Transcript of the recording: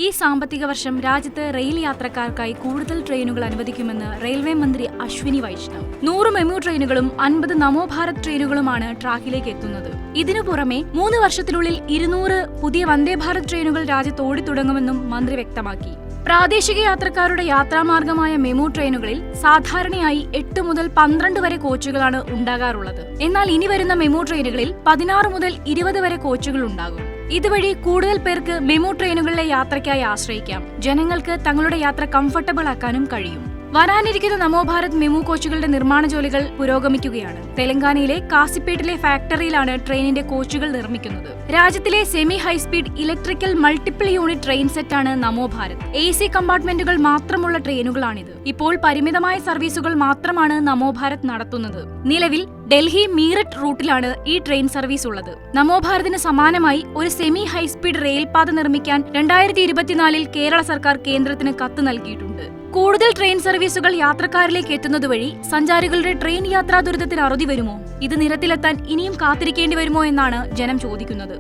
ഈ സാമ്പത്തിക വർഷം രാജ്യത്ത് റെയിൽ യാത്രക്കാർക്കായി കൂടുതൽ ട്രെയിനുകൾ അനുവദിക്കുമെന്ന് റെയിൽവേ മന്ത്രി അശ്വിനി വൈഷ്ണവ്. 100 മെമു ട്രെയിനുകളും 50 നമോ ഭാരത് ട്രെയിനുകളുമാണ് ട്രാക്കിലേക്ക് എത്തുന്നത്. ഇതിനു പുറമെ 3 വർഷത്തിനുള്ളിൽ 200 പുതിയ വന്ദേ ഭാരത് ട്രെയിനുകൾ രാജ്യത്ത് ഓടിത്തുടങ്ങുമെന്നും മന്ത്രി വ്യക്തമാക്കി. പ്രാദേശിക യാത്രക്കാരുടെ യാത്രാമാർഗമായ മെമു ട്രെയിനുകളിൽ സാധാരണയായി 8 മുതൽ 12 വരെ കോച്ചുകളാണ് ഉണ്ടാകാറുള്ളത്. എന്നാൽ ഇനി വരുന്ന മെമു ട്രെയിനുകളിൽ 16 മുതൽ 20 വരെ കോച്ചുകൾ ഉണ്ടാകും. ഇതുവഴി കൂടുതൽ പേർക്ക് മെമു ട്രെയിനുകളിലെ യാത്രയ്ക്കായി ആശ്രയിക്കാം. ജനങ്ങൾക്ക് തങ്ങളുടെ യാത്ര കംഫർട്ടബിൾ ആക്കാനും കഴിയും. വരാനിരിക്കുന്ന നമോ ഭാരത് മെമു കോച്ചുകളുടെ നിർമ്മാണ ജോലികൾ പുരോഗമിക്കുകയാണ്. തെലങ്കാനയിലെ കാസിപ്പേട്ടിലെ ഫാക്ടറിയിലാണ് ട്രെയിനിന്റെ കോച്ചുകൾ നിർമ്മിക്കുന്നത്. രാജ്യത്തിലെ semi high speed electrical multiple unit train സെറ്റാണ് നമോ ഭാരത്. AC കമ്പാർട്ട്മെന്റുകൾ മാത്രമുള്ള ട്രെയിനുകളാണിത്. ഇപ്പോൾ പരിമിതമായ സർവീസുകൾ മാത്രമാണ് നമോ ഭാരത് നടത്തുന്നത്. നിലവിൽ ഡൽഹി മീററ്റ് റൂട്ടിലാണ് ഈ ട്രെയിൻ സർവീസ് ഉള്ളത്. നമോ ഭാരതിന് സമാനമായി ഒരു സെമി ഹൈസ്പീഡ് റെയിൽപാത നിർമ്മിക്കാൻ 2024 കേരള സർക്കാർ കേന്ദ്രത്തിന് കത്ത് നൽകിയിട്ടുണ്ട്. കൂടുതൽ ട്രെയിൻ സർവീസുകൾ യാത്രക്കാരിലേക്ക് എത്തുന്നതുവഴി സഞ്ചാരികളുടെ ട്രെയിൻ യാത്രാ ദുരിതത്തിന് അറുതി വരുമോ? ഇത് നിരത്തിലെത്താൻ ഇനിയും കാത്തിരിക്കേണ്ടി വരുമോ എന്നാണ് ജനം ചോദിക്കുന്നത്.